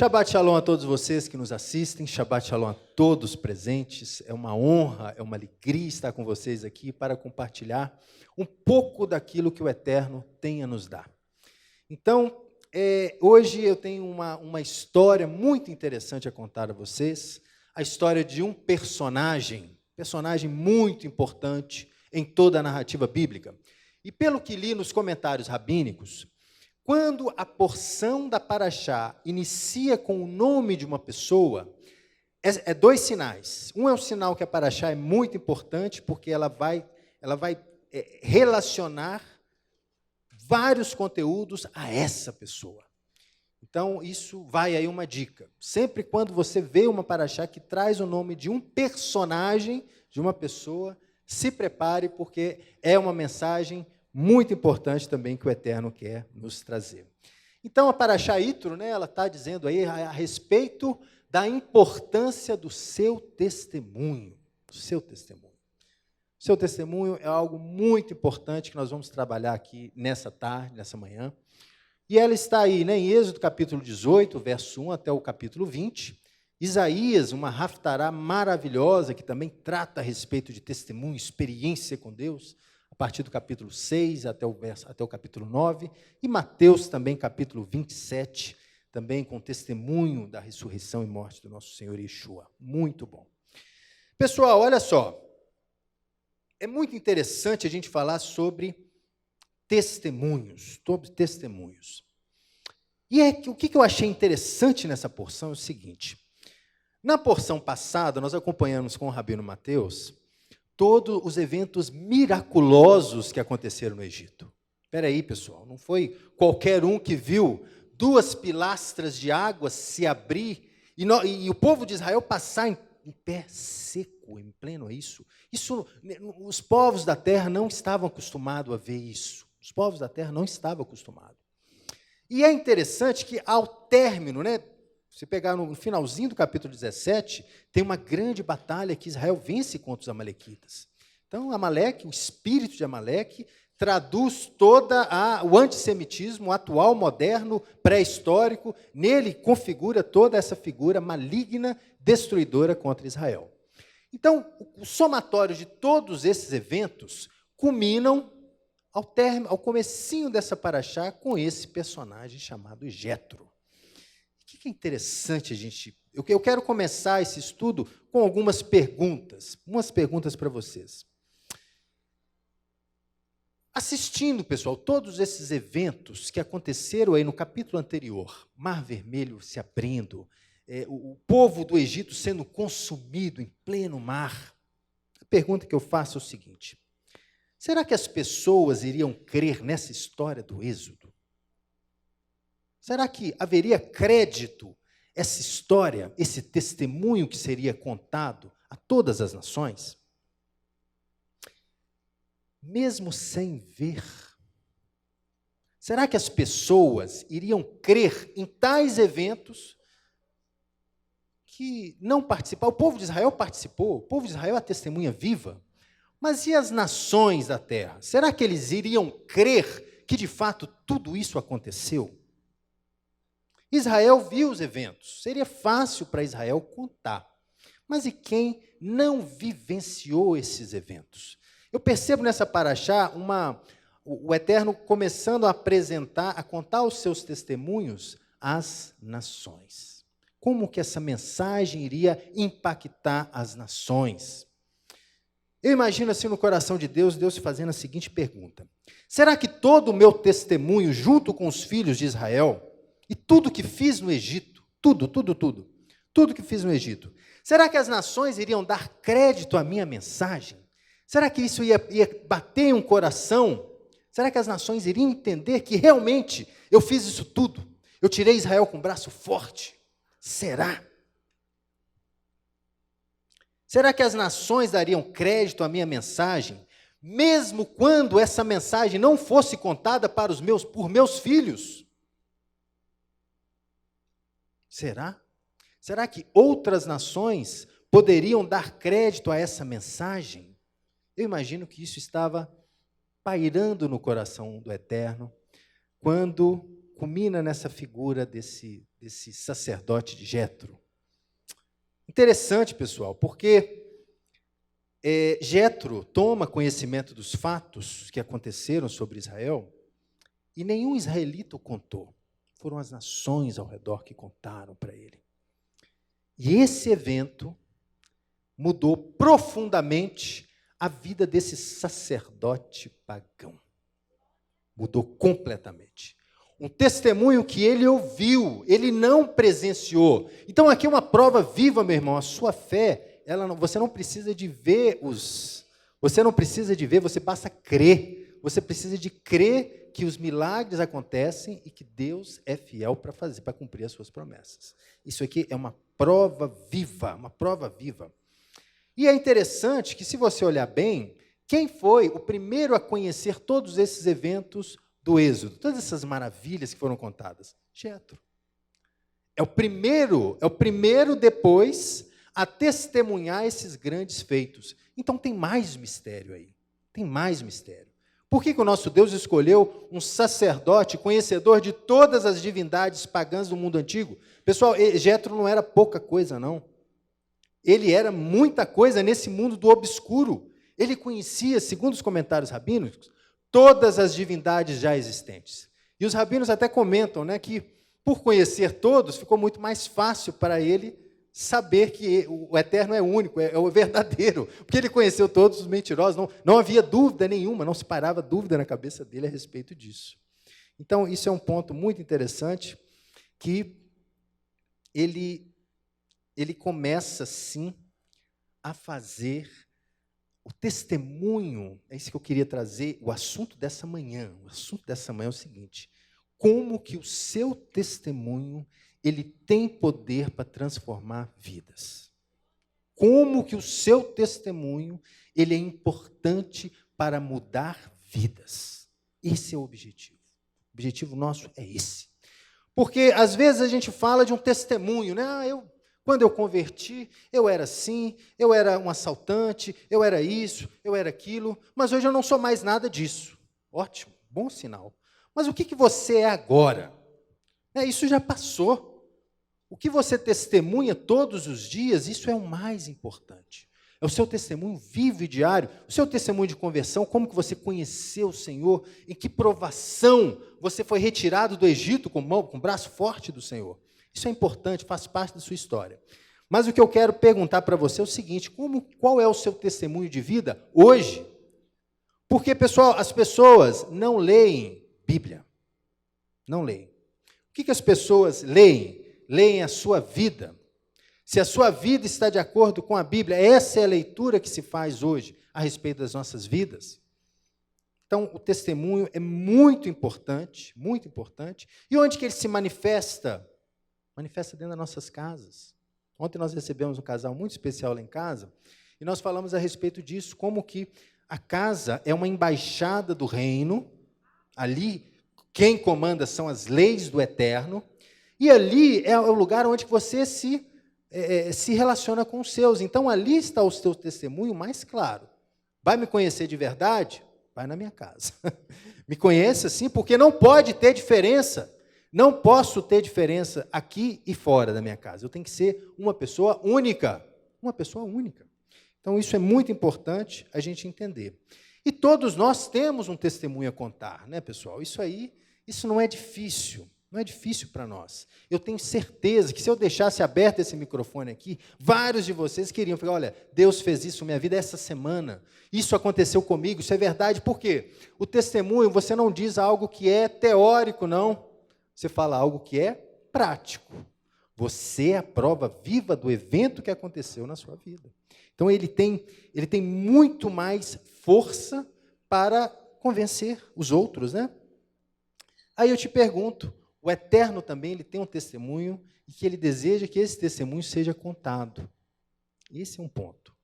Shabbat Shalom a todos vocês que nos assistem, Shabbat Shalom a todos presentes. É uma honra, é uma alegria estar com vocês aqui para compartilhar um pouco daquilo que o Eterno tem a nos dar. Então, hoje eu tenho uma história muito interessante a contar a vocês, a história de um personagem muito importante em toda a narrativa bíblica. E pelo que li nos comentários rabínicos, quando a porção da Parashá inicia com o nome de uma pessoa, é dois sinais. Um é o sinal que a Parashá é muito importante, porque ela vai relacionar vários conteúdos a essa pessoa. Então, isso vai aí uma dica. Sempre quando você vê uma Parashá que traz o nome de um personagem, de uma pessoa, se prepare, porque é uma mensagem muito importante também que o Eterno quer nos trazer. Então, a Parashá Yitro, ela está dizendo aí a respeito da importância do seu testemunho. O seu testemunho. O seu testemunho é algo muito importante que nós vamos trabalhar aqui nessa tarde, nessa manhã. E ela está aí, em Êxodo capítulo 18, verso 1 até o capítulo 20. Isaías, uma haftará maravilhosa que também trata a respeito de testemunho, experiência com Deus, a partir do capítulo 6 até o capítulo 9, e Mateus também, capítulo 27, também com testemunho da ressurreição e morte do nosso Senhor Yeshua. Muito bom. Pessoal, olha só, é muito interessante a gente falar sobre testemunhos. E o que eu achei interessante nessa porção é o seguinte: na porção passada, nós acompanhamos com o Rabino Mateus todos os eventos miraculosos que aconteceram no Egito. Espera aí, pessoal, não foi qualquer um que viu duas pilastras de água se abrir e o povo de Israel passar em pé seco, em pleno isso. Os povos da terra não estavam acostumados a ver isso. Os povos da terra não estavam acostumados. E é interessante que ao término, se pegar no finalzinho do capítulo 17, tem uma grande batalha que Israel vence contra os amalequitas. Então, Amaleque, o espírito de Amaleque, traduz o antissemitismo atual, moderno, pré-histórico, nele configura toda essa figura maligna, destruidora contra Israel. Então, o somatório de todos esses eventos culminam ao comecinho dessa Parashá com esse personagem chamado Jetro. O que é interessante eu quero começar esse estudo com algumas perguntas para vocês. Assistindo, pessoal, todos esses eventos que aconteceram aí no capítulo anterior, Mar Vermelho se abrindo, o povo do Egito sendo consumido em pleno mar, a pergunta que eu faço é o seguinte: será que as pessoas iriam crer nessa história do Êxodo? Será que haveria crédito essa história, esse testemunho que seria contado a todas as nações? Mesmo sem ver, será que as pessoas iriam crer em tais eventos que não participaram? O povo de Israel participou, o povo de Israel é a testemunha viva, mas e as nações da terra? Será que eles iriam crer que de fato tudo isso aconteceu? Israel viu os eventos, seria fácil para Israel contar. Mas e quem não vivenciou esses eventos? Eu percebo nessa Parashá o Eterno começando a apresentar, a contar os seus testemunhos às nações. Como que essa mensagem iria impactar as nações? Eu imagino assim no coração de Deus fazendo a seguinte pergunta: será que todo o meu testemunho junto com os filhos de Israel e tudo que fiz no Egito, tudo que fiz no Egito, será que as nações iriam dar crédito à minha mensagem? Será que isso ia bater em um coração? Será que as nações iriam entender que realmente eu fiz isso tudo? Eu tirei Israel com o braço forte? Será? Será que as nações dariam crédito à minha mensagem, mesmo quando essa mensagem não fosse contada por meus filhos? Será? Será que outras nações poderiam dar crédito a essa mensagem? Eu imagino que isso estava pairando no coração do Eterno, quando culmina nessa figura desse sacerdote de Jetro. Interessante, pessoal, porque Jetro toma conhecimento dos fatos que aconteceram sobre Israel e nenhum israelita o contou. Foram as nações ao redor que contaram para ele. E esse evento mudou profundamente a vida desse sacerdote pagão. Mudou completamente. Um testemunho que ele ouviu, ele não presenciou. Então aqui é uma prova viva, meu irmão, a sua fé, você não precisa de ver você basta crer. Você precisa de crer que os milagres acontecem e que Deus é fiel para cumprir as suas promessas. Isso aqui é uma prova viva, uma prova viva. E é interessante que, se você olhar bem, quem foi o primeiro a conhecer todos esses eventos do Êxodo, todas essas maravilhas que foram contadas? Jetro. É o primeiro depois a testemunhar esses grandes feitos. Então tem mais mistério aí. Tem mais mistério. Por que o nosso Deus escolheu um sacerdote conhecedor de todas as divindades pagãs do mundo antigo? Pessoal, Jetro não era pouca coisa, não. Ele era muita coisa nesse mundo do obscuro. Ele conhecia, segundo os comentários rabínicos, todas as divindades já existentes. E os rabinos até comentam, né, que, por conhecer todos, ficou muito mais fácil para ele saber que o eterno é único, é o verdadeiro, porque ele conheceu todos os mentirosos, não havia dúvida nenhuma, não se parava dúvida na cabeça dele a respeito disso. Então, isso é um ponto muito interessante, que ele começa, sim, a fazer o testemunho. É isso que eu queria trazer, o assunto dessa manhã. O assunto dessa manhã é o seguinte: como que o seu testemunho ele tem poder para transformar vidas. Como que o seu testemunho ele é importante para mudar vidas. Esse é o objetivo. O objetivo nosso é esse. Porque, às vezes, a gente fala de um testemunho, né? Quando eu converti, eu era assim, eu era um assaltante, eu era isso, eu era aquilo, mas hoje eu não sou mais nada disso. Ótimo, bom sinal. Mas o que você é agora? Isso já passou. O que você testemunha todos os dias, isso é o mais importante. É o seu testemunho vivo e diário, o seu testemunho de conversão, como que você conheceu o Senhor, em que provação você foi retirado do Egito com o braço forte do Senhor. Isso é importante, faz parte da sua história. Mas o que eu quero perguntar para você é o seguinte: qual é o seu testemunho de vida hoje? Porque, pessoal, as pessoas não leem Bíblia. Não leem. O que as pessoas leem? Leem a sua vida. Se a sua vida está de acordo com a Bíblia, essa é a leitura que se faz hoje a respeito das nossas vidas. Então, o testemunho é muito importante, muito importante. E onde que ele se manifesta? Manifesta dentro das nossas casas. Ontem nós recebemos um casal muito especial lá em casa, e nós falamos a respeito disso, como que a casa é uma embaixada do reino, ali quem comanda são as leis do eterno, e ali é o lugar onde você se relaciona com os seus. Então, ali está o seu testemunho mais claro. Vai me conhecer de verdade? Vai na minha casa. Me conheça, sim, porque não pode ter diferença. Não posso ter diferença aqui e fora da minha casa. Eu tenho que ser uma pessoa única. Uma pessoa única. Então, isso é muito importante a gente entender. E todos nós temos um testemunho a contar, né, pessoal? Isso não é difícil. Não é difícil para nós. Eu tenho certeza que, se eu deixasse aberto esse microfone aqui, vários de vocês queriam falar: olha, Deus fez isso na minha vida essa semana, isso aconteceu comigo, isso é verdade. Por quê? O testemunho, você não diz algo que é teórico, não. Você fala algo que é prático. Você é a prova viva do evento que aconteceu na sua vida. Então, ele tem muito mais força para convencer os outros, né? Aí eu te pergunto, o Eterno também ele tem um testemunho e que ele deseja que esse testemunho seja contado. Esse é um ponto.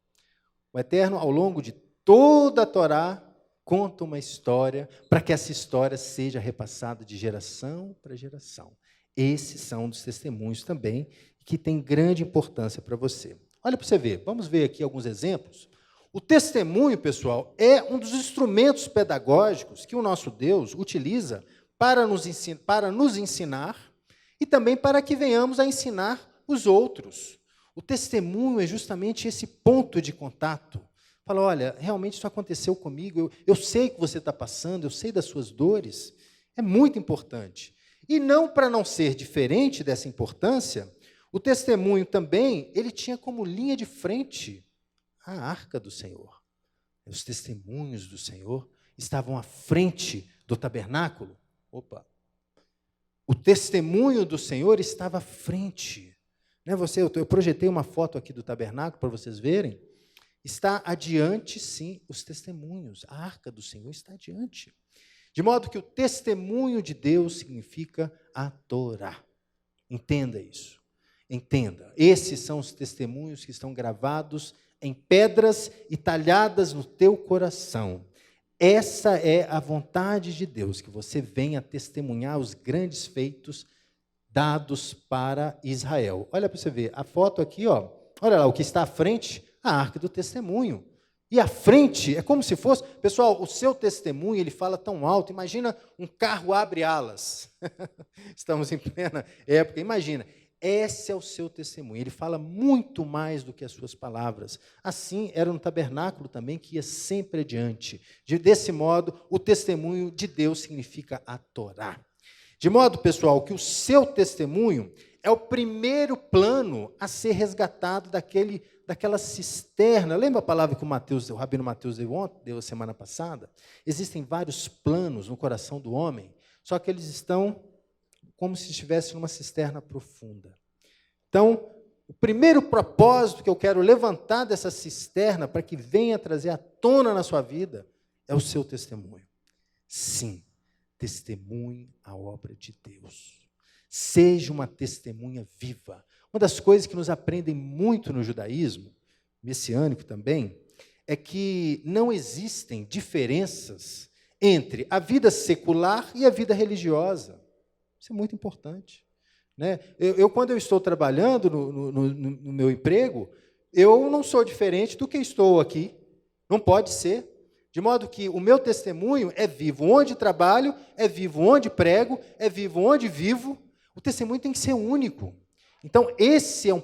O Eterno, ao longo de toda a Torá, conta uma história para que essa história seja repassada de geração para geração. Esses são um dos testemunhos também que tem grande importância para você. Olha para você ver, vamos ver aqui alguns exemplos. O testemunho, pessoal, é um dos instrumentos pedagógicos que o nosso Deus utiliza para nos ensinar e também para que venhamos a ensinar os outros. O testemunho é justamente esse ponto de contato. Fala, olha, realmente isso aconteceu comigo, eu sei que você está passando, eu sei das suas dores. É muito importante. E não para não ser diferente dessa importância, o testemunho também, ele tinha como linha de frente a arca do Senhor. Os testemunhos do Senhor estavam à frente do tabernáculo. O testemunho do Senhor estava à frente. Eu projetei uma foto aqui do tabernáculo para vocês verem. Está adiante, sim, os testemunhos. A arca do Senhor está adiante. De modo que o testemunho de Deus significa a Torá. Entenda isso. Entenda. Esses são os testemunhos que estão gravados em pedras e talhadas no teu coração. Essa é a vontade de Deus, que você venha testemunhar os grandes feitos dados para Israel. Olha para você ver, a foto aqui, ó. Olha lá, o que está à frente, a arca do testemunho. E à frente, é como se fosse... Pessoal, o seu testemunho, ele fala tão alto, imagina um carro abre alas. Estamos em plena época, imagina. Esse é o seu testemunho, ele fala muito mais do que as suas palavras. Assim, era no tabernáculo também, que ia sempre adiante. Desse modo, o testemunho de Deus significa a Torá. De modo, pessoal, que o seu testemunho é o primeiro plano a ser resgatado daquela cisterna. Lembra a palavra que o rabino Mateus deu semana passada? Existem vários planos no coração do homem, só que eles estão como se estivesse numa cisterna profunda. Então, o primeiro propósito que eu quero levantar dessa cisterna para que venha trazer à tona na sua vida é o seu testemunho. Sim, testemunhe a obra de Deus. Seja uma testemunha viva. Uma das coisas que nos aprendem muito no judaísmo, messiânico também, é que não existem diferenças entre a vida secular e a vida religiosa. Isso é muito importante. Né? Quando eu estou trabalhando no meu emprego, eu não sou diferente do que estou aqui. Não pode ser. De modo que o meu testemunho é vivo onde trabalho, é vivo onde prego, é vivo onde vivo. O testemunho tem que ser único. Então, esse é um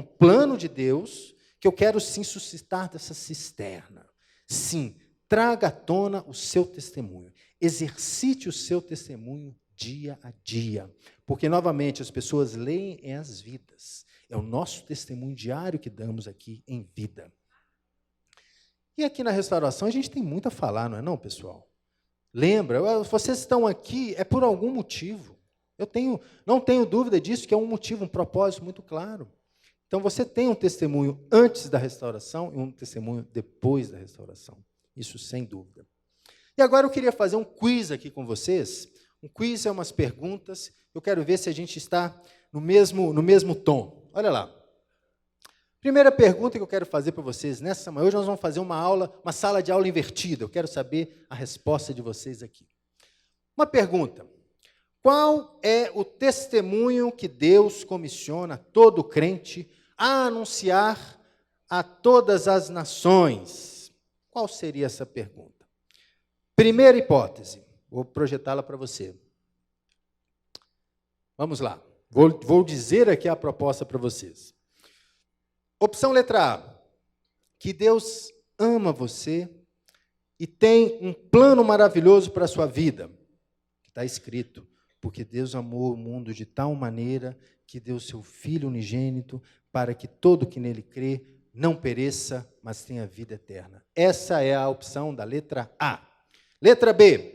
plano de Deus que eu quero, sim, suscitar dessa cisterna. Sim, traga à tona o seu testemunho. Exercite o seu testemunho dia a dia. Porque, novamente, as pessoas leem em as vidas. É o nosso testemunho diário que damos aqui em vida. E aqui na restauração a gente tem muito a falar, não é não, pessoal? Lembra, vocês estão aqui é por algum motivo. Não tenho dúvida disso, que é um motivo, um propósito muito claro. Então, você tem um testemunho antes da restauração e um testemunho depois da restauração. Isso sem dúvida. E agora eu queria fazer um quiz aqui com vocês. Um quiz é umas perguntas. Eu quero ver se a gente está no mesmo tom. Olha lá. Primeira pergunta que eu quero fazer para vocês nessa manhã. Hoje nós vamos fazer uma sala de aula invertida. Eu quero saber a resposta de vocês aqui. Uma pergunta. Qual é o testemunho que Deus comissiona todo crente a anunciar a todas as nações? Qual seria essa pergunta? Primeira hipótese. Vou projetá-la para você. Vamos lá. Vou dizer aqui a proposta para vocês. Opção letra A. Que Deus ama você e tem um plano maravilhoso para a sua vida. Está escrito. Porque Deus amou o mundo de tal maneira que deu seu Filho unigênito para que todo que nele crê não pereça, mas tenha vida eterna. Essa é a opção da letra A. Letra B.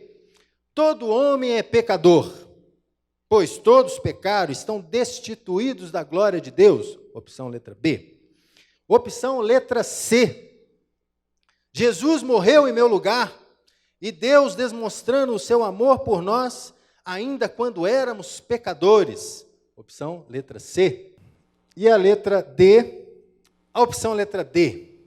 Todo homem é pecador, pois todos pecaram, estão destituídos da glória de Deus. Opção letra B. Opção letra C. Jesus morreu em meu lugar e Deus, demonstrando o seu amor por nós, ainda quando éramos pecadores. Opção letra C. E a letra D, a opção letra D.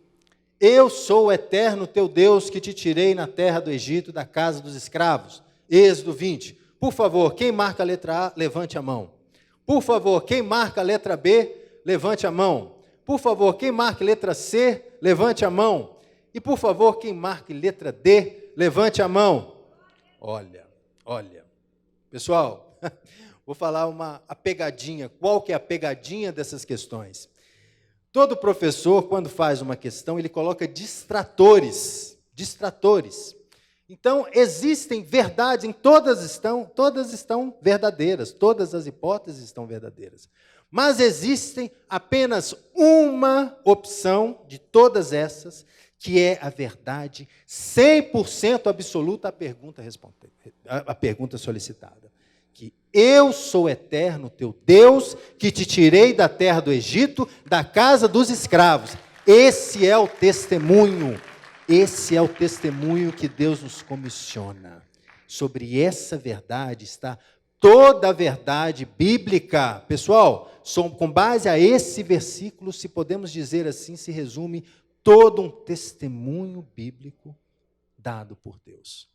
Eu sou o eterno teu Deus que te tirei na terra do Egito, da casa dos escravos. Êxodo 20. Por favor, quem marca a letra A, levante a mão. Por favor, quem marca a letra B, levante a mão. Por favor, quem marca a letra C, levante a mão. E por favor, quem marca a letra D, levante a mão. Olha. Pessoal, vou falar a pegadinha. Qual que é a pegadinha dessas questões? Todo professor, quando faz uma questão, ele coloca distratores. Distratores. Então, existem verdades, todas estão verdadeiras, todas as hipóteses estão verdadeiras. Mas existem apenas uma opção de todas essas, que é a verdade 100% absoluta à pergunta solicitada. Que eu sou eterno, teu Deus, que te tirei da terra do Egito, da casa dos escravos. Esse é o testemunho. Esse é o testemunho que Deus nos comissiona. Sobre essa verdade está toda a verdade bíblica. Pessoal, com base a esse versículo, se podemos dizer assim, se resume todo um testemunho bíblico dado por Deus.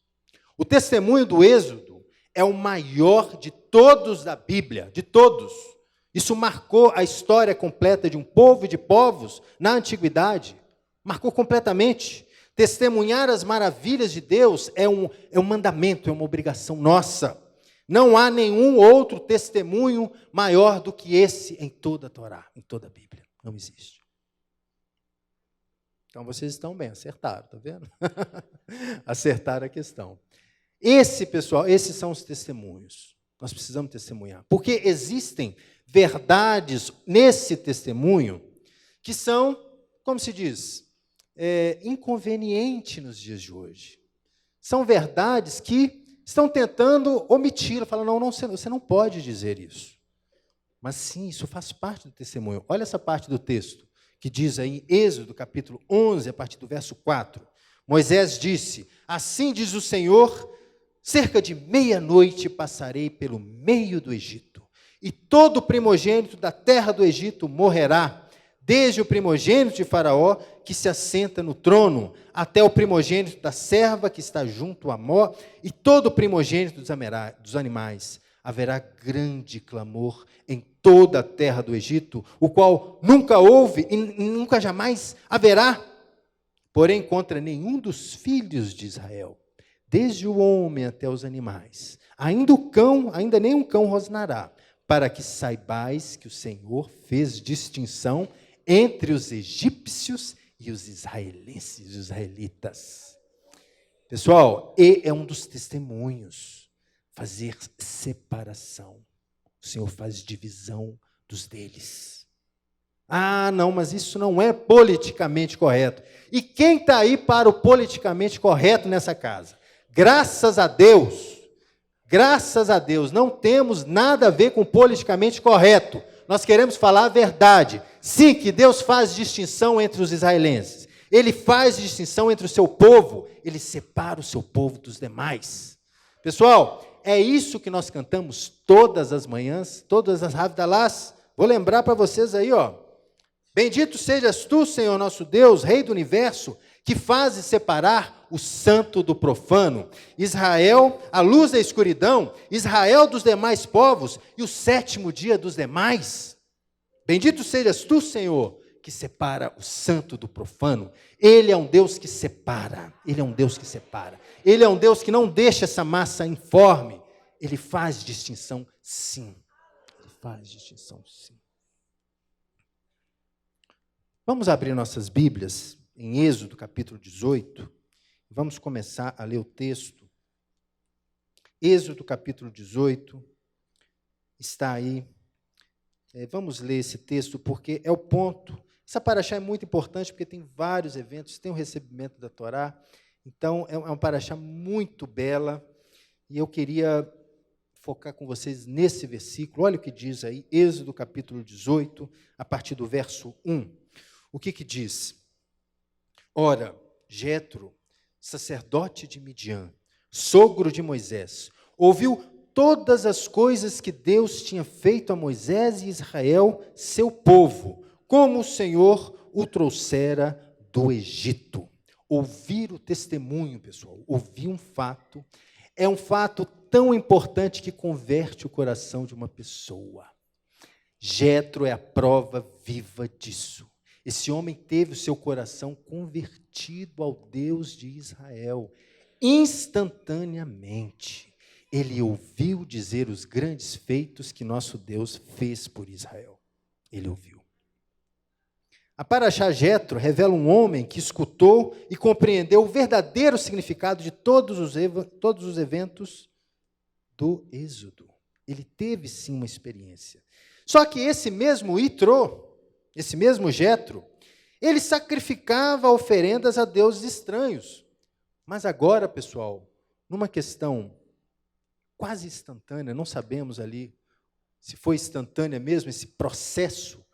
O testemunho do Êxodo é o maior de todos da Bíblia, de todos. Isso marcou a história completa de um povo e de povos na antiguidade. Marcou completamente. Testemunhar as maravilhas de Deus é um mandamento, é uma obrigação nossa. Não há nenhum outro testemunho maior do que esse em toda a Torá, em toda a Bíblia. Não existe. Então vocês estão bem, acertaram, está vendo? Acertaram a questão. Pessoal, esses são os testemunhos. Nós precisamos testemunhar. Porque existem verdades nesse testemunho que são, como se diz, inconvenientes nos dias de hoje. São verdades que estão tentando omiti-la, falando, não, você não pode dizer isso. Mas sim, isso faz parte do testemunho. Olha essa parte do texto, que diz aí, Êxodo, capítulo 11, a partir do verso 4. Moisés disse, assim diz o Senhor, cerca de meia-noite passarei pelo meio do Egito, e todo primogênito da terra do Egito morrerá, desde o primogênito de Faraó, que se assenta no trono, até o primogênito da serva que está junto a Mó, e todo o primogênito dos animais. Haverá grande clamor em toda a terra do Egito, o qual nunca houve e nunca jamais haverá, porém contra nenhum dos filhos de Israel, desde o homem até os animais. Ainda nem um cão rosnará, para que saibais que o Senhor fez distinção entre os egípcios e os israelitas. Pessoal, é um dos testemunhos, fazer separação. O Senhor faz divisão dos deles. Ah, não, mas isso não é politicamente correto. E quem está aí para o politicamente correto nessa casa? Graças a Deus, não temos nada a ver com politicamente correto. Nós queremos falar a verdade. Sim, que Deus faz distinção entre os israelenses. Ele faz distinção entre o seu povo. Ele separa o seu povo dos demais. Pessoal, é isso que nós cantamos todas as manhãs, todas as Havdalás. Vou lembrar para vocês aí, ó. Bendito sejas tu, Senhor nosso Deus, Rei do universo, que fazes separar o santo do profano. Israel, a luz da escuridão, Israel dos demais povos e o sétimo dia dos demais. Bendito sejas tu, Senhor, que separa o santo do profano. Ele é um Deus que separa, Ele é um Deus que separa. Ele é um Deus que não deixa essa massa informe. Ele faz distinção, sim. Ele faz distinção, sim. Vamos abrir nossas Bíblias em Êxodo, capítulo 18. Vamos começar a ler o texto. Êxodo, capítulo 18, está aí. Vamos ler esse texto, porque é o ponto. Essa paraxá é muito importante, porque tem vários eventos, tem o recebimento da Torá. Então, é uma paraxá muito bela. E eu queria focar com vocês nesse versículo. Olha o que diz aí, Êxodo, capítulo 18, a partir do verso 1. O que diz? Ora, Jetro, sacerdote de Midian, sogro de Moisés, ouviu todas as coisas que Deus tinha feito a Moisés e Israel, seu povo, como o Senhor o trouxera do Egito. Ouvir o testemunho, pessoal, ouvir um fato, é um fato tão importante que converte o coração de uma pessoa. Jetro é a prova viva disso. Esse homem teve o seu coração convertido ao Deus de Israel, instantaneamente. ele ouviu dizer os grandes feitos que nosso Deus fez por Israel. Ele ouviu. A Paraxá Jetro revela um homem que escutou e compreendeu o verdadeiro significado de todos os eventos do Êxodo. Ele teve sim uma experiência. Só que esse mesmo Itrô, esse mesmo Jetro, ele sacrificava oferendas a deuses estranhos. Mas agora, pessoal, numa questão quase instantânea, não sabemos ali se foi instantânea mesmo esse processo,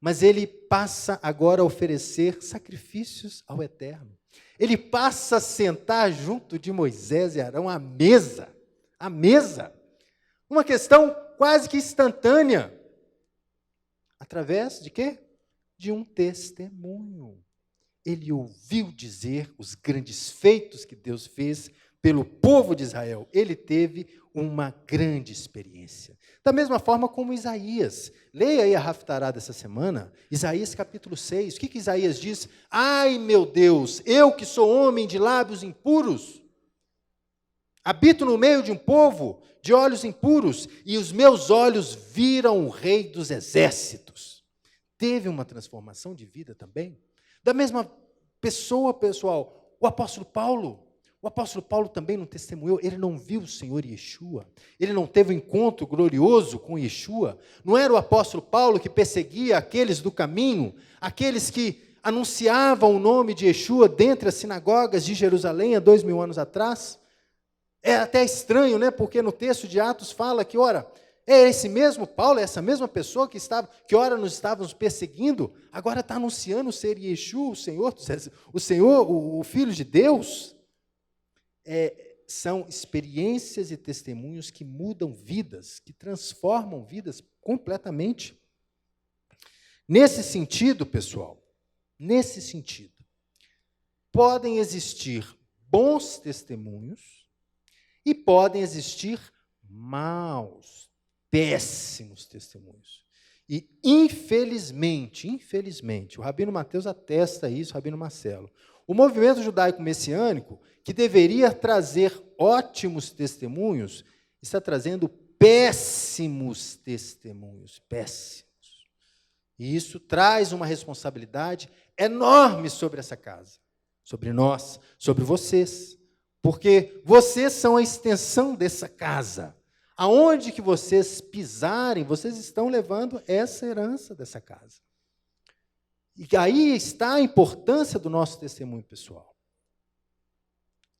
mas ele passa agora a oferecer sacrifícios ao Eterno. Ele passa a sentar junto de Moisés e Arão à mesa. Uma questão quase que instantânea. Através de quê? De um testemunho. Ele ouviu dizer os grandes feitos que Deus fez pelo povo de Israel. Ele teve uma grande experiência. Da mesma forma como Isaías. Leia aí a Haftará dessa semana, Isaías capítulo 6. O que Isaías diz? Ai, meu Deus, eu que sou homem de lábios impuros, habito no meio de um povo de olhos impuros, e os meus olhos viram o Rei dos Exércitos. Teve uma transformação de vida também. Da mesma pessoa, pessoal, o apóstolo Paulo. O apóstolo Paulo também não testemunhou, ele não viu o Senhor Yeshua, ele não teve um encontro glorioso com Yeshua. Não era o apóstolo Paulo que perseguia aqueles do caminho, aqueles que anunciavam o nome de Yeshua dentre as sinagogas de Jerusalém há 2000 anos atrás? É até estranho, né? Porque no texto de Atos fala que, ora, é esse mesmo Paulo, é essa mesma pessoa que ora nos estávamos perseguindo, agora está anunciando ser Yeshua, o Senhor, o Filho de Deus. São experiências e testemunhos que mudam vidas, que transformam vidas completamente. Nesse sentido, pessoal, podem existir bons testemunhos e podem existir maus, péssimos testemunhos. E, infelizmente, o Rabino Mateus atesta isso, o Rabino Marcelo. O movimento judaico-messiânico, que deveria trazer ótimos testemunhos, está trazendo péssimos testemunhos, péssimos. E isso traz uma responsabilidade enorme sobre essa casa, sobre nós, sobre vocês, porque vocês são a extensão dessa casa. Aonde que vocês pisarem, vocês estão levando essa herança dessa casa. E aí está a importância do nosso testemunho pessoal.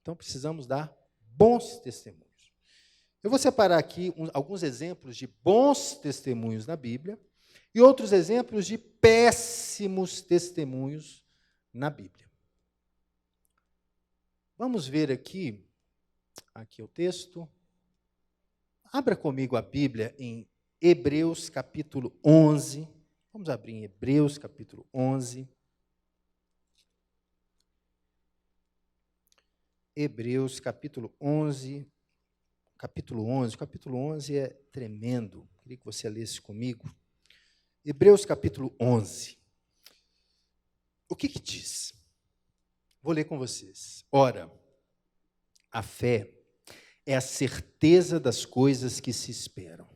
Então, precisamos dar bons testemunhos. Eu vou separar aqui alguns exemplos de bons testemunhos na Bíblia e outros exemplos de péssimos testemunhos na Bíblia. Vamos ver aqui o texto. Abra comigo a Bíblia em Hebreus capítulo 11. Vamos abrir em Hebreus, capítulo 11. Hebreus, capítulo 11. Capítulo 11 é tremendo. Queria que você lesse comigo. Hebreus, capítulo 11. O que diz? Vou ler com vocês. Ora, a fé é a certeza das coisas que se esperam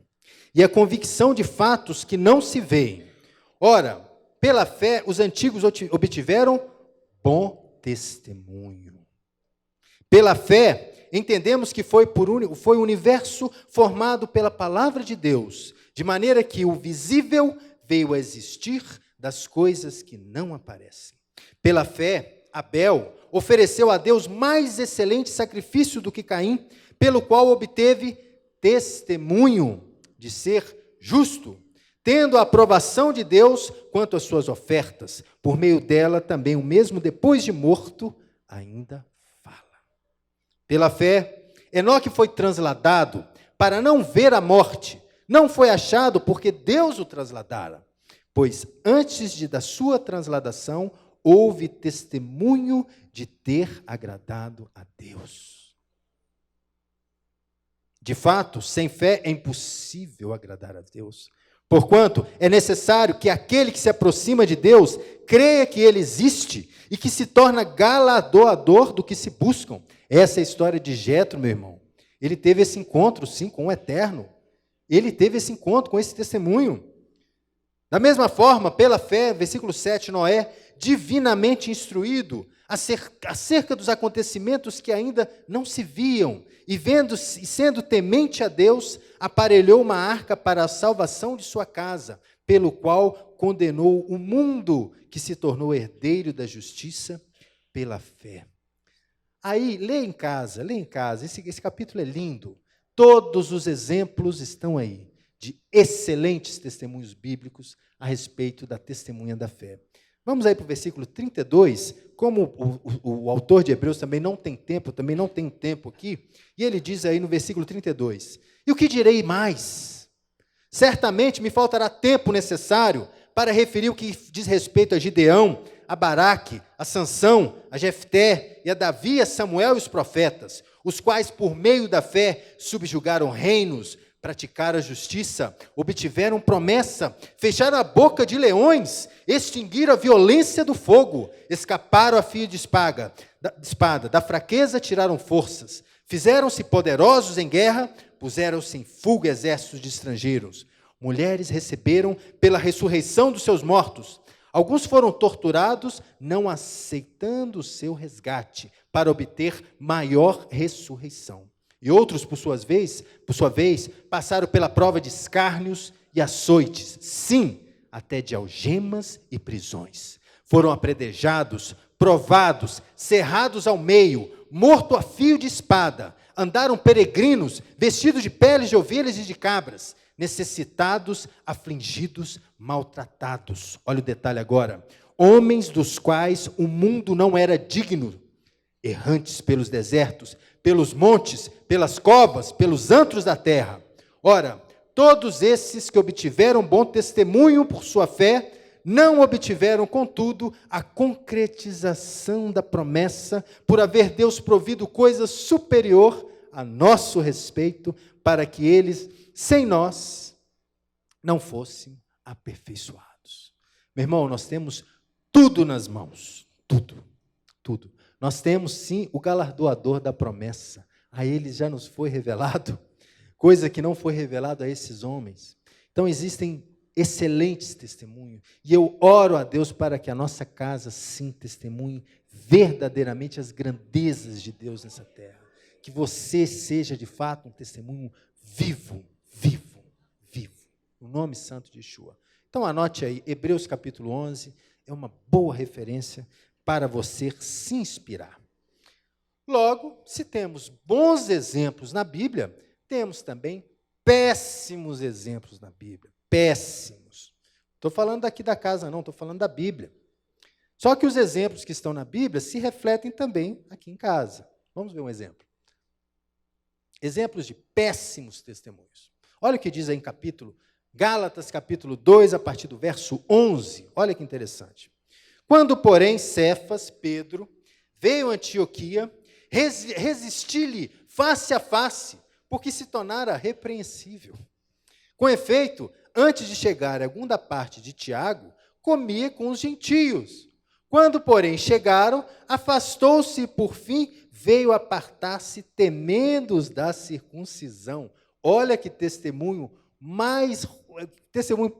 e a convicção de fatos que não se veem. Ora, pela fé, os antigos obtiveram bom testemunho. Pela fé, entendemos que foi o universo formado pela palavra de Deus, de maneira que o visível veio a existir das coisas que não aparecem. Pela fé, Abel ofereceu a Deus mais excelente sacrifício do que Caim, pelo qual obteve testemunho de ser justo, tendo a aprovação de Deus quanto às suas ofertas. Por meio dela, também o mesmo depois de morto, ainda fala. Pela fé, Enoque foi transladado para não ver a morte. Não foi achado porque Deus o transladara. Pois antes da sua transladação, houve testemunho de ter agradado a Deus. De fato, sem fé é impossível agradar a Deus. Porquanto é necessário que aquele que se aproxima de Deus creia que Ele existe e que se torna galardoador do que se buscam. Essa é a história de Jetro, meu irmão. Ele teve esse encontro, sim, com o Eterno. Ele teve esse encontro com esse testemunho. Da mesma forma, pela fé, versículo 7, Noé, divinamente instruído acerca dos acontecimentos que ainda não se viam, e sendo temente a Deus, aparelhou uma arca para a salvação de sua casa, pelo qual condenou o mundo, que se tornou herdeiro da justiça pela fé. Aí, lê em casa, esse capítulo é lindo. Todos os exemplos estão aí, de excelentes testemunhos bíblicos a respeito da testemunha da fé. Vamos aí para o versículo 32, como o autor de Hebreus também não tem tempo, também não tem tempo aqui, e ele diz aí no versículo 32, e o que direi mais? Certamente me faltará tempo necessário para referir o que diz respeito a Gideão, a Baraque, a Sansão, a Jefté, e a Davi, a Samuel e os profetas, os quais por meio da fé subjugaram reinos, praticaram a justiça, obtiveram promessa, fecharam a boca de leões, extinguiram a violência do fogo, escaparam a fio de espada, da fraqueza tiraram forças, fizeram-se poderosos em guerra, puseram-se em fuga exércitos de estrangeiros. Mulheres receberam pela ressurreição dos seus mortos. Alguns foram torturados, não aceitando o seu resgate, para obter maior ressurreição. E outros, por sua vez, passaram pela prova de escárnios e açoites, sim, até de algemas e prisões. Foram apedrejados, provados, cerrados ao meio, morto a fio de espada. Andaram peregrinos, vestidos de peles de ovelhas e de cabras, necessitados, afligidos, maltratados. Olha o detalhe agora. Homens dos quais o mundo não era digno, errantes pelos desertos, pelos montes, pelas covas, pelos antros da terra. Ora, todos esses que obtiveram bom testemunho por sua fé, não obtiveram, contudo, a concretização da promessa, por haver Deus provido coisa superior a nosso respeito, para que eles, sem nós, não fossem aperfeiçoados. Meu irmão, nós temos tudo nas mãos, tudo. Nós temos, sim, o galardoador da promessa. A ele já nos foi revelado, coisa que não foi revelada a esses homens. Então, existem excelentes testemunhos, e eu oro a Deus para que a nossa casa, sim, testemunhe verdadeiramente as grandezas de Deus nessa terra. Que você seja, de fato, um testemunho vivo. No nome santo de Yeshua. Então, anote aí, Hebreus capítulo 11, é uma boa referência para você se inspirar. Logo, se temos bons exemplos na Bíblia, temos também péssimos exemplos na Bíblia. Péssimos. Estou falando aqui da casa, não, estou falando da Bíblia. Só que os exemplos que estão na Bíblia se refletem também aqui em casa. Vamos ver um exemplo. Exemplos de péssimos testemunhos. Olha o que diz aí em Gálatas, capítulo 2, a partir do verso 11. Olha que interessante. Quando, porém, Cefas, Pedro, veio a Antioquia, resisti-lhe face a face, porque se tornara repreensível. Com efeito, antes de chegar a segunda parte de Tiago, comia com os gentios. Quando, porém, chegaram, afastou-se e, por fim, veio apartar-se, temendo-os da circuncisão. Olha que testemunho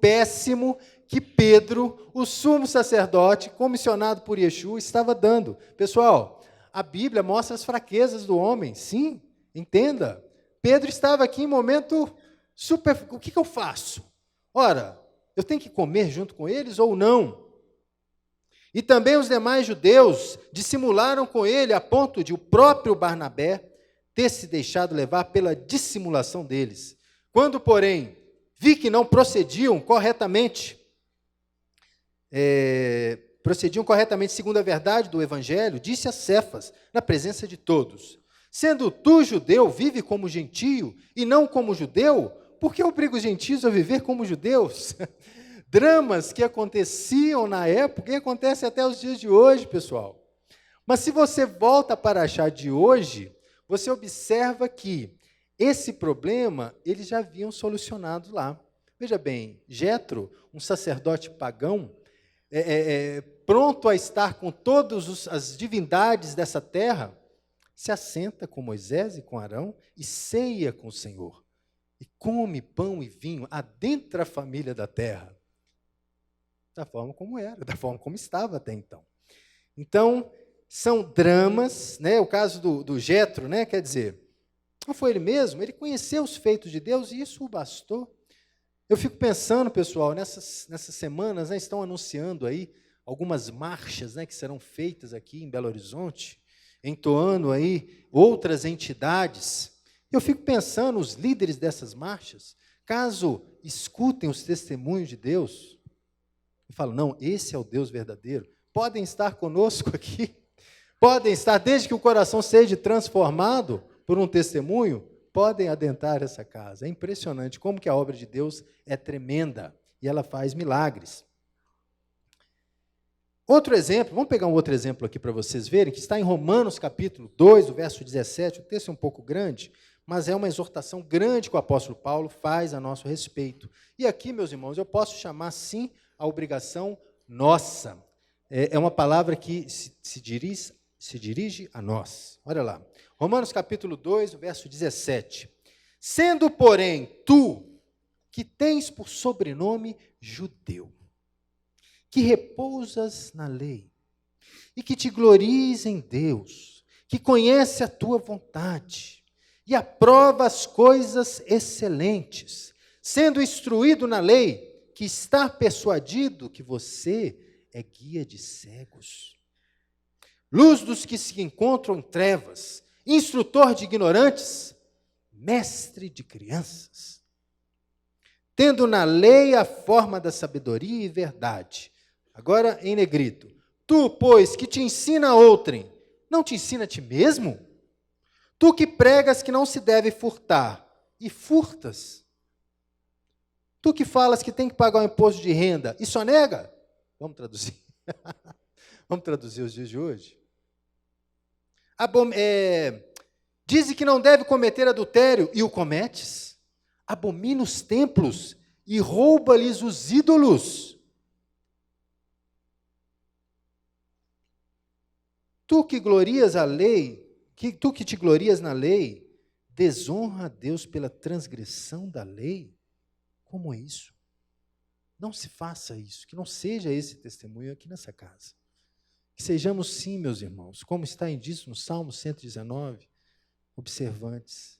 péssimo que Pedro, o sumo sacerdote, comissionado por Yeshua, estava dando. Pessoal, a Bíblia mostra as fraquezas do homem, sim, entenda. Pedro estava aqui em momento super... O que eu faço? Ora, eu tenho que comer junto com eles ou não? E também os demais judeus dissimularam com ele a ponto de o próprio Barnabé ter se deixado levar pela dissimulação deles. Quando, porém, vi que não procediam corretamente segundo a verdade do Evangelho, disse a Cefas, na presença de todos: sendo tu judeu, vive como gentio e não como judeu, por que obriga os gentios a viver como judeus? Dramas que aconteciam na época e acontecem até os dias de hoje, pessoal. Mas se você volta para a Shá de hoje, você observa que esse problema eles já haviam solucionado lá. Veja bem, Jetro, um sacerdote pagão, pronto a estar com todas as divindades dessa terra, se assenta com Moisés e com Arão e ceia com o Senhor. E come pão e vinho, adentra a família da terra. Da forma como era, da forma como estava até então. Então, são dramas, né? O caso do Jetro, né? Quer dizer, não foi ele mesmo, ele conheceu os feitos de Deus e isso o bastou. Eu fico pensando, pessoal, nessas semanas, né, estão anunciando aí algumas marchas, né, que serão feitas aqui em Belo Horizonte, entoando aí outras entidades. Eu fico pensando, os líderes dessas marchas, caso escutem os testemunhos de Deus, e falam, não, esse é o Deus verdadeiro, podem estar conosco aqui, podem estar, desde que o coração seja transformado por um testemunho, podem adentrar essa casa. É impressionante como que a obra de Deus é tremenda e ela faz milagres. Outro exemplo, vamos pegar um outro exemplo aqui para vocês verem, que está em Romanos capítulo 2, o verso 17, o texto é um pouco grande, mas é uma exortação grande que o apóstolo Paulo faz a nosso respeito. E aqui, meus irmãos, eu posso chamar sim a obrigação nossa. É uma palavra que se dirige a nós. Olha lá. Romanos capítulo 2, o verso 17. Sendo, porém, tu, que tens por sobrenome judeu, que repousas na lei, e que te glories em Deus, que conhece a tua vontade, e aprova as coisas excelentes, sendo instruído na lei, que está persuadido que você é guia de cegos, luz dos que se encontram em trevas, instrutor de ignorantes, mestre de crianças, tendo na lei a forma da sabedoria e verdade. Agora em negrito. Tu, pois, que te ensina a outrem, não te ensina a ti mesmo? Tu que pregas que não se deve furtar, e furtas. Tu que falas que tem que pagar o imposto de renda, e só nega? Vamos traduzir. Vamos traduzir os dias de hoje. Diz que não deve cometer adultério, e o cometes. Abomina os templos, e rouba-lhes os ídolos. Tu que glorias a lei, tu que te glorias na lei, desonra a Deus pela transgressão da lei? Como é isso? Não se faça isso, que não seja esse testemunho aqui nessa casa. Que sejamos sim, meus irmãos, como está indício no Salmo 119, observantes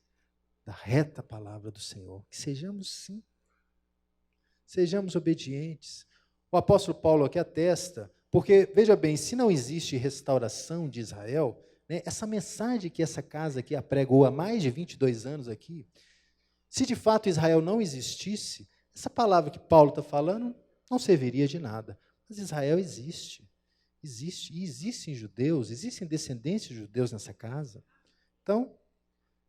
da reta palavra do Senhor. Que sejamos sim. Sejamos obedientes. O apóstolo Paulo aqui atesta, porque, veja bem, se não existe restauração de Israel, né, essa mensagem que essa casa aqui apregou há mais de 22 anos aqui, se de fato Israel não existisse, essa palavra que Paulo está falando não serviria de nada. Mas Israel existe. Existe. E existem judeus, existem descendentes de judeus nessa casa. Então,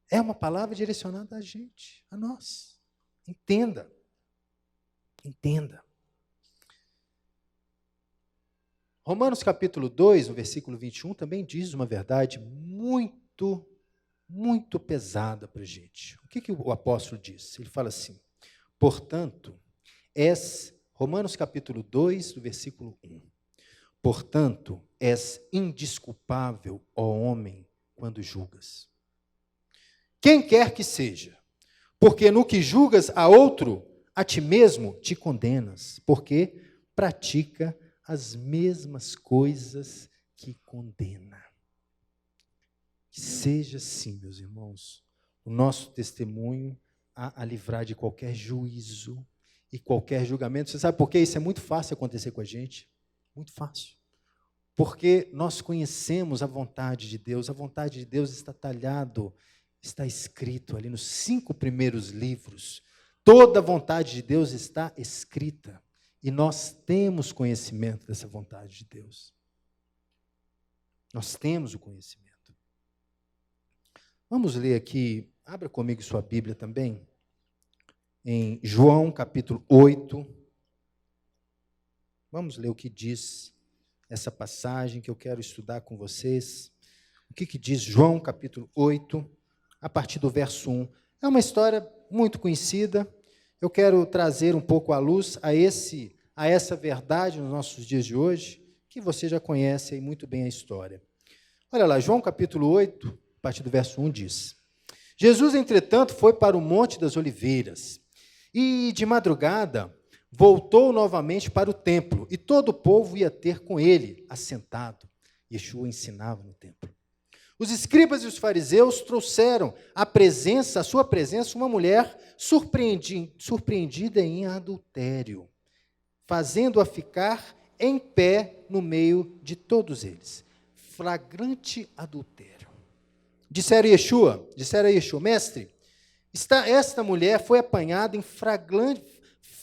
é uma palavra direcionada a gente, a nós. Entenda. Entenda. Romanos capítulo 2, no versículo 21, também diz uma verdade muito, muito pesada para a gente. O que o apóstolo diz? Ele fala assim, portanto, Romanos capítulo 2, do versículo 1. Portanto, és indesculpável, ó homem, quando julgas. Quem quer que seja, porque no que julgas a outro, a ti mesmo te condenas, porque pratica as mesmas coisas que condena. Que seja assim, meus irmãos, o nosso testemunho a livrar de qualquer juízo e qualquer julgamento. Você sabe por quê? Isso é muito fácil acontecer com a gente. Muito fácil. Porque nós conhecemos a vontade de Deus. A vontade de Deus está talhado, está escrito ali nos 5 primeiros livros. Toda a vontade de Deus está escrita. E nós temos conhecimento dessa vontade de Deus. Nós temos o conhecimento. Vamos ler aqui, abra comigo sua Bíblia também, em João capítulo 8. Vamos ler o que diz essa passagem que eu quero estudar com vocês. O que diz João capítulo 8, a partir do verso 1. É uma história muito conhecida. Eu quero trazer um pouco à luz a essa verdade nos nossos dias de hoje, que você já conhece aí muito bem a história. Olha lá, João capítulo 8, a partir do verso 1 diz: Jesus, entretanto, foi para o Monte das Oliveiras, e de madrugada voltou novamente para o templo, e todo o povo ia ter com ele, assentado. Yeshua ensinava no templo. Os escribas e os fariseus trouxeram à sua presença, uma mulher surpreendida em adultério, fazendo-a ficar em pé no meio de todos eles. Flagrante adultério. Disseram a Yeshua, mestre, esta mulher foi apanhada em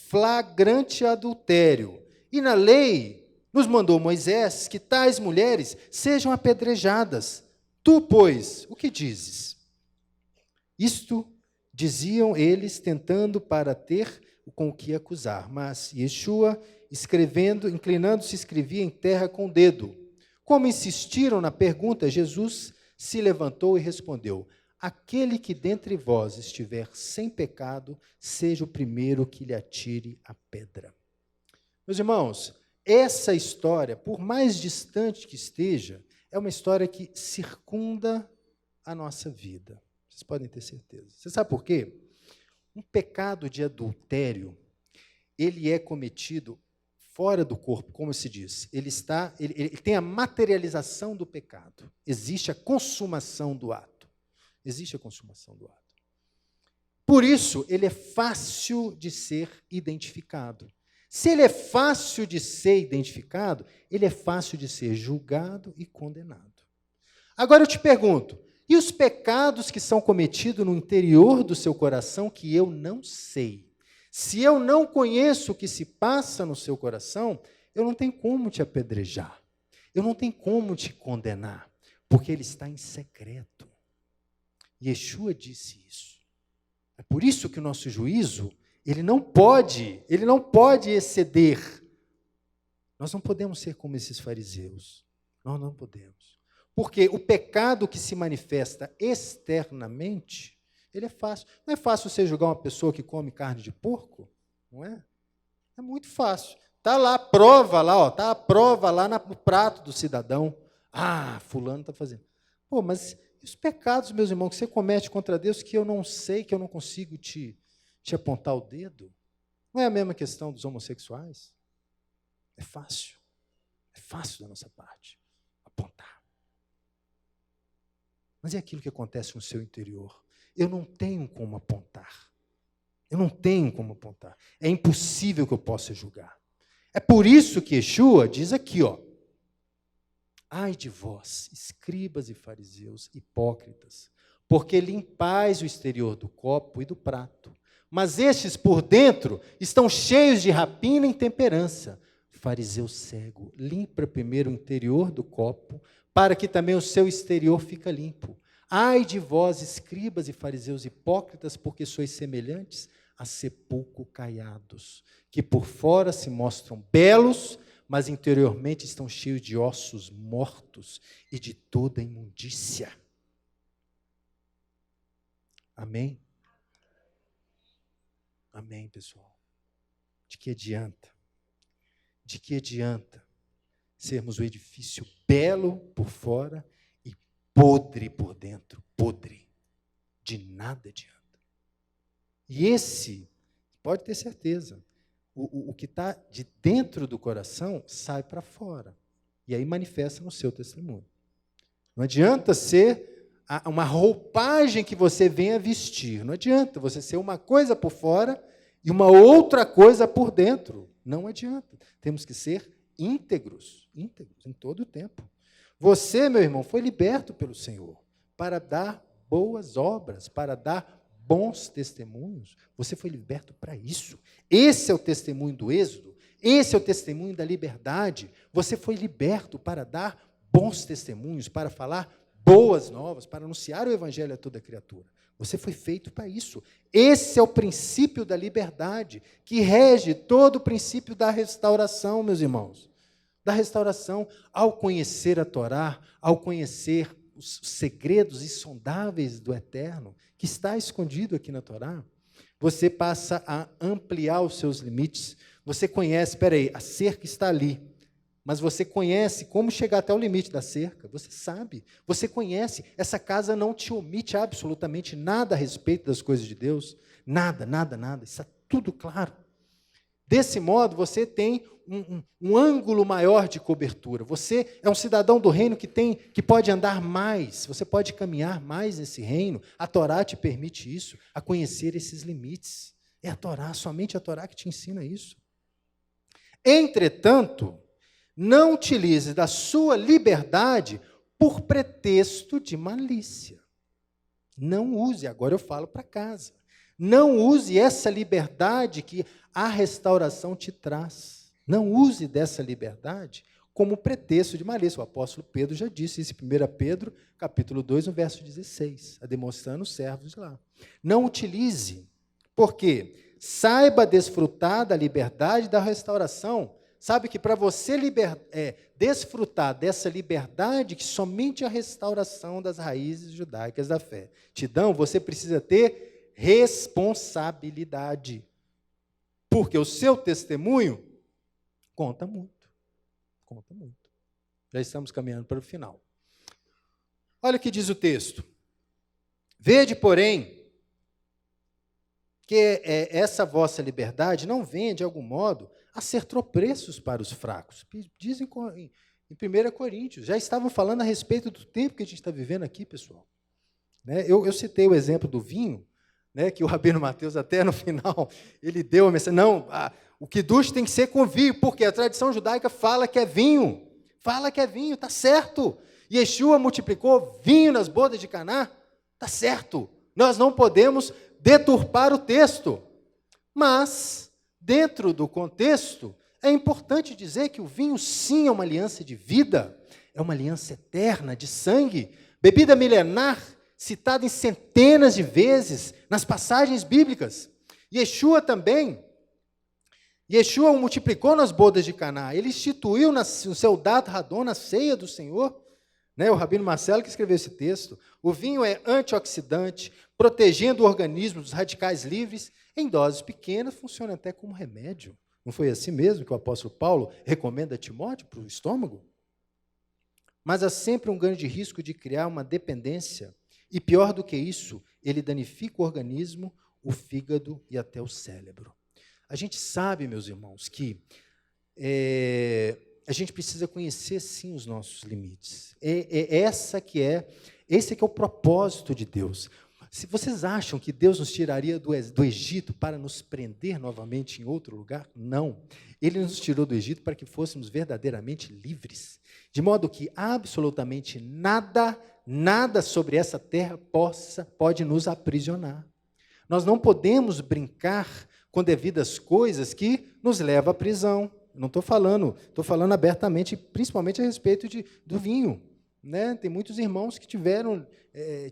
flagrante adultério. E na lei nos mandou Moisés que tais mulheres sejam apedrejadas. Tu, pois, o que dizes? Isto diziam eles, tentando para ter com o que acusar. Mas Yeshua, inclinando-se, escrevia em terra com o dedo. Como insistiram na pergunta, Jesus se levantou e respondeu: aquele que dentre vós estiver sem pecado, seja o primeiro que lhe atire a pedra. Meus irmãos, essa história, por mais distante que esteja, é uma história que circunda a nossa vida. Vocês podem ter certeza. Você sabe por quê? Um pecado de adultério, ele é cometido fora do corpo, como se diz. Ele tem a materialização do pecado. Existe a consumação do ato. Existe a consumação do ato. Por isso, ele é fácil de ser identificado. Se ele é fácil de ser identificado, ele é fácil de ser julgado e condenado. Agora eu te pergunto, e os pecados que são cometidos no interior do seu coração que eu não sei? Se eu não conheço o que se passa no seu coração, eu não tenho como te apedrejar. Eu não tenho como te condenar, porque ele está em secreto. Yeshua disse isso. É por isso que o nosso juízo, ele não pode exceder. Nós não podemos ser como esses fariseus. Nós não podemos. Porque o pecado que se manifesta externamente, ele é fácil. Não é fácil você julgar uma pessoa que come carne de porco? Não é? É muito fácil. Está lá a prova lá, está a prova lá no prato do cidadão. Ah, fulano está fazendo. Pô, mas e os pecados, meus irmãos, que você comete contra Deus que eu não sei, que eu não consigo te apontar o dedo? Não é a mesma questão dos homossexuais? É fácil. É fácil da nossa parte apontar. Mas é aquilo que acontece no seu interior. Eu não tenho como apontar. Eu não tenho como apontar. É impossível que eu possa julgar. É por isso que Yeshua diz aqui, ó: ai de vós, escribas e fariseus, hipócritas, porque limpais o exterior do copo e do prato, mas estes por dentro estão cheios de rapina e intemperança. Fariseu cego, limpa primeiro o interior do copo, para que também o seu exterior fique limpo. Ai de vós, escribas e fariseus hipócritas, porque sois semelhantes a sepulcro caiados, que por fora se mostram belos, mas interiormente estão cheios de ossos mortos e de toda imundícia. Amém? Amém, pessoal. De que adianta? De que adianta sermos um edifício belo por fora e podre por dentro? Podre. De nada adianta. E esse, pode ter certeza, o que está de dentro do coração sai para fora. E aí manifesta no seu testemunho. Não adianta ser uma roupagem que você venha vestir. Não adianta você ser uma coisa por fora e uma outra coisa por dentro. Não adianta. Temos que ser íntegros em todo o tempo. Você, meu irmão, foi liberto pelo Senhor para dar boas obras, para dar bons testemunhos. Você foi liberto para isso. Esse é o testemunho do Êxodo. Esse é o testemunho da liberdade. Você foi liberto para dar bons testemunhos, para falar boas novas, para anunciar o evangelho a toda criatura. Você foi feito para isso. Esse é o princípio da liberdade, que rege todo o princípio da restauração, meus irmãos. Da restauração, ao conhecer a Torá, ao conhecer os segredos insondáveis do Eterno, que está escondido aqui na Torá, você passa a ampliar os seus limites. Você conhece, espera aí, a cerca está ali. mas você conhece como chegar até o limite da cerca, você sabe, você conhece, essa casa não te omite absolutamente nada a respeito das coisas de Deus, nada, nada, nada, está tudo claro. Desse modo, você tem um ângulo maior de cobertura, você é um cidadão do reino que pode andar mais, você pode caminhar mais nesse reino, a Torá te permite isso, a conhecer esses limites, é a Torá, somente a Torá que te ensina isso. Entretanto, não utilize da sua liberdade por pretexto de malícia. Não use, agora eu falo para casa. Não use essa liberdade que a restauração te traz. Não use dessa liberdade como pretexto de malícia. O apóstolo Pedro já disse isso em 1 Pedro, capítulo 2, no verso 16, demonstrando os servos lá. Não utilize, porque saiba desfrutar da liberdade da restauração. Sabe que para você desfrutar dessa liberdade que somente a restauração das raízes judaicas da fé te dão, você precisa ter responsabilidade. Porque o seu testemunho conta muito. Conta muito. Já estamos caminhando para o final. Olha o que diz o texto. Vede, porém, que essa vossa liberdade não venha, de algum modo, a ser tropeços para os fracos. Dizem em 1 Coríntios, já estavam falando a respeito do tempo que a gente está vivendo aqui, pessoal. Eu citei o exemplo do vinho, que o Rabino Mateus, até no final, ele deu a mensagem, o kiddush tem que ser com vinho, porque a tradição judaica fala que é vinho, está certo. Yeshua multiplicou vinho nas bodas de Caná, está certo. Nós não podemos deturpar o texto, mas dentro do contexto, é importante dizer que o vinho, sim, é uma aliança de vida, é uma aliança eterna, de sangue, bebida milenar, citada em centenas de vezes nas passagens bíblicas. Yeshua o multiplicou nas bodas de Caná, ele instituiu no seu Dat Hadon, na ceia do Senhor, o Rabino Marcelo que escreveu esse texto. O vinho é antioxidante, protegendo o organismo dos radicais livres. Em doses pequenas, funciona até como remédio. Não foi assim mesmo que o apóstolo Paulo recomenda a Timóteo para o estômago? Mas há sempre um grande risco de criar uma dependência. E pior do que isso, ele danifica o organismo, o fígado e até o cérebro. A gente sabe, meus irmãos, que a gente precisa conhecer, sim, os nossos limites. Esse que é o propósito de Deus. Se vocês acham que Deus nos tiraria do Egito para nos prender novamente em outro lugar? Não. Ele nos tirou do Egito para que fôssemos verdadeiramente livres, de modo que absolutamente nada sobre essa terra pode nos aprisionar. Nós não podemos brincar com devidas coisas que nos levam à prisão. Não estou falando abertamente, principalmente a respeito do vinho. Tem muitos irmãos que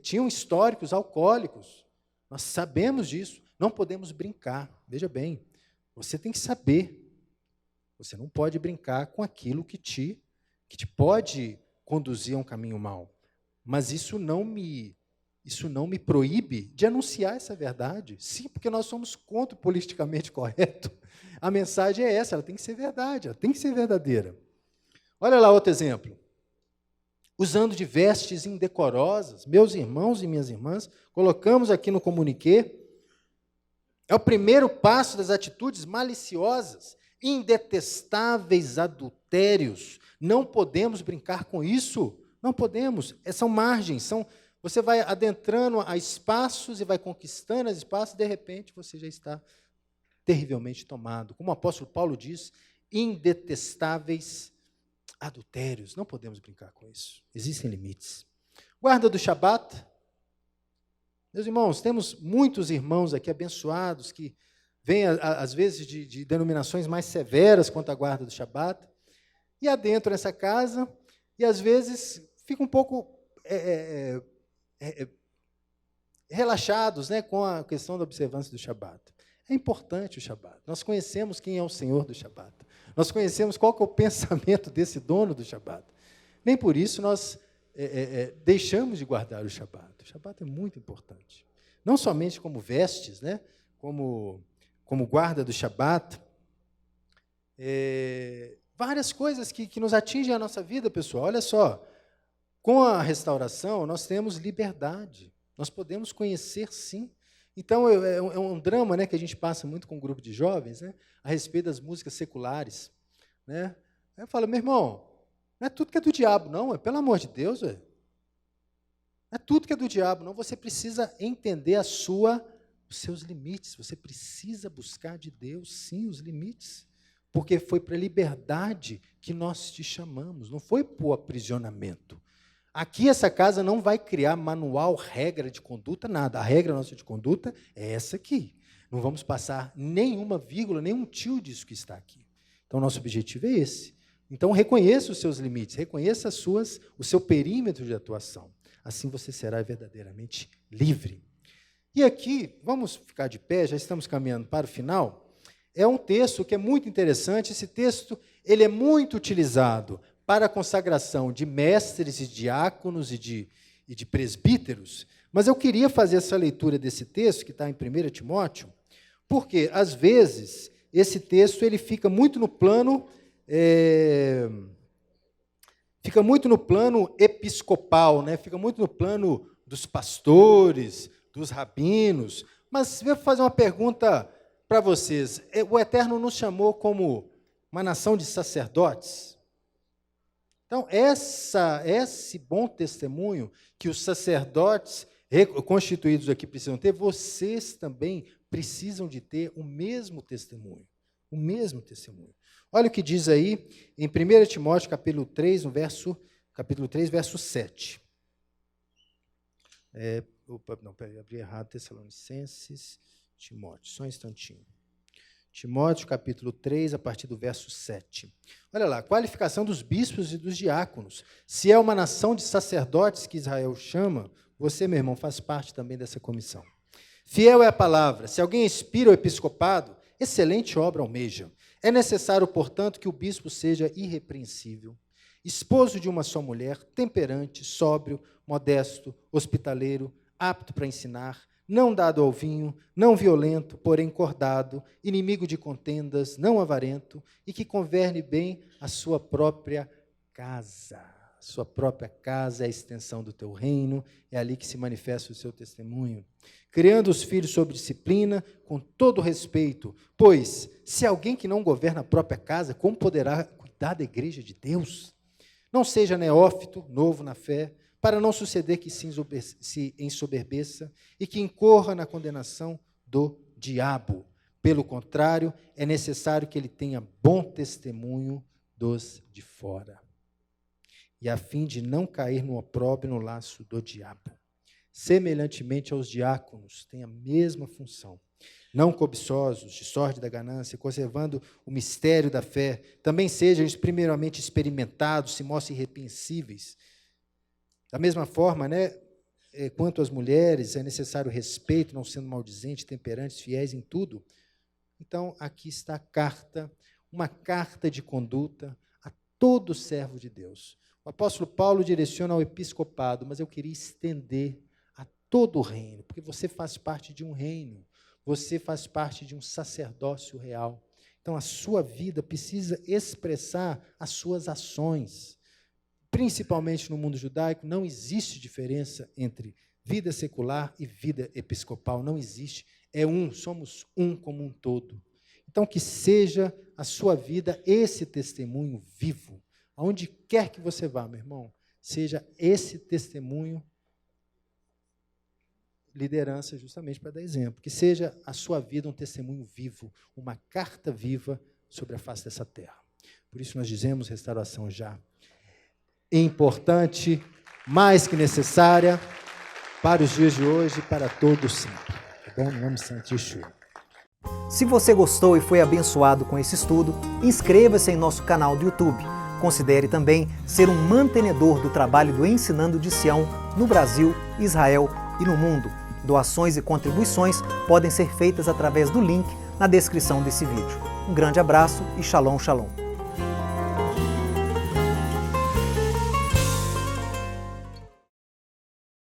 tinham históricos alcoólicos. Nós sabemos disso. Não podemos brincar. Veja bem, você tem que saber. Você não pode brincar com aquilo que te pode conduzir a um caminho mau. Mas isso não me proíbe de anunciar essa verdade. Sim, porque nós somos contra o politicamente correto. A mensagem é essa, ela tem que ser verdade, ela tem que ser verdadeira. Olha lá outro exemplo. Usando de vestes indecorosas, meus irmãos e minhas irmãs, colocamos aqui no comuniquê, é o primeiro passo das atitudes maliciosas, indetestáveis adultérios. Não podemos brincar com isso, não podemos, são margens, você vai adentrando a espaços e vai conquistando os espaços, de repente você já está terrivelmente tomado. Como o apóstolo Paulo diz, indetestáveis adultérios. Não podemos brincar com isso. Existem limites. Guarda do Shabat. Meus irmãos, temos muitos irmãos aqui abençoados que vêm, às vezes, de denominações mais severas quanto à guarda do Shabat, e adentram essa casa, e às vezes ficam um pouco relaxados, com a questão da observância do Shabat. É importante o Shabat. Nós conhecemos quem é o Senhor do Shabat. Nós conhecemos qual que é o pensamento desse dono do Shabat. Nem por isso nós deixamos de guardar o Shabat. O Shabat é muito importante. Não somente como vestes, como guarda do Shabat. várias coisas que nos atingem a nossa vida, pessoal. Olha só, com a restauração, nós temos liberdade. Nós podemos conhecer, sim. Então, é um drama, né, que a gente passa muito com um grupo de jovens, né, a respeito das músicas seculares. Né? Aí eu falo, meu irmão, não é tudo que é do diabo, não. Pelo amor de Deus, não é tudo que é do diabo, não. Você precisa entender os seus limites. Você precisa buscar de Deus, sim, os limites. Porque foi para a liberdade que nós te chamamos, não foi para o aprisionamento. Aqui essa casa não vai criar manual, regra de conduta, nada. A regra nossa de conduta é essa aqui. Não vamos passar nenhuma vírgula, nenhum tio disso que está aqui. Então, nosso objetivo é esse. Então, reconheça os seus limites, reconheça o seu perímetro de atuação. Assim você será verdadeiramente livre. E aqui, vamos ficar de pé, já estamos caminhando para o final. É um texto que é muito interessante. Esse texto ele é muito utilizado para a consagração de mestres e diáconos e de presbíteros, mas eu queria fazer essa leitura desse texto, que está em 1 Timóteo, porque, às vezes, esse texto ele fica muito no plano episcopal, né? Fica muito no plano dos pastores, dos rabinos. Mas eu vou fazer uma pergunta para vocês. O Eterno nos chamou como uma nação de sacerdotes? Então, esse bom testemunho que os sacerdotes constituídos aqui precisam ter, vocês também precisam de ter o mesmo testemunho. O mesmo testemunho. Olha o que diz aí em 1 Timóteo, capítulo 3, verso 7. Abri errado, Tessalonicenses, Timóteo, só um instantinho. Timóteo, capítulo 3, a partir do verso 7. Olha lá, qualificação dos bispos e dos diáconos. Se é uma nação de sacerdotes que Israel chama, você, meu irmão, faz parte também dessa comissão. Fiel é a palavra. Se alguém aspira ao episcopado, excelente obra almeja. É necessário, portanto, que o bispo seja irrepreensível, esposo de uma só mulher, temperante, sóbrio, modesto, hospitaleiro, apto para ensinar, não dado ao vinho, não violento, porém cordado, inimigo de contendas, não avarento, e que governe bem a sua própria casa. A sua própria casa é a extensão do teu reino, é ali que se manifesta o seu testemunho. Criando os filhos sob disciplina, com todo respeito, pois, se alguém que não governa a própria casa, como poderá cuidar da igreja de Deus? Não seja neófito, novo na fé, para não suceder que se ensoberbeça e que incorra na condenação do diabo. Pelo contrário, é necessário que ele tenha bom testemunho dos de fora, e a fim de não cair no opróbrio e no laço do diabo. Semelhantemente aos diáconos, tem a mesma função. Não cobiçosos, de sorte da ganância, conservando o mistério da fé, também sejam primeiramente experimentados, se mostrem irrepreensíveis. Da mesma forma, né, quanto às mulheres, é necessário respeito, não sendo maldizentes, temperantes, fiéis em tudo. Então, aqui está a carta, uma carta de conduta a todo servo de Deus. O apóstolo Paulo direciona ao episcopado, mas eu queria estender a todo o reino, porque você faz parte de um reino, você faz parte de um sacerdócio real. Então, a sua vida precisa expressar as suas ações. Principalmente no mundo judaico, não existe diferença entre vida secular e vida episcopal. Não existe. É um, somos um como um todo. Então, que seja a sua vida esse testemunho vivo. Aonde quer que você vá, meu irmão, seja esse testemunho, liderança justamente para dar exemplo. Que seja a sua vida um testemunho vivo, uma carta viva sobre a face dessa terra. Por isso nós dizemos restauração já. Importante, mais que necessária, para os dias de hoje e para todos sempre. Tá bom? Em nome de Santo Yeshua. Se você gostou e foi abençoado com esse estudo, inscreva-se em nosso canal do YouTube. Considere também ser um mantenedor do trabalho do Ensinando de Sião no Brasil, Israel e no mundo. Doações e contribuições podem ser feitas através do link na descrição desse vídeo. Um grande abraço e shalom, shalom.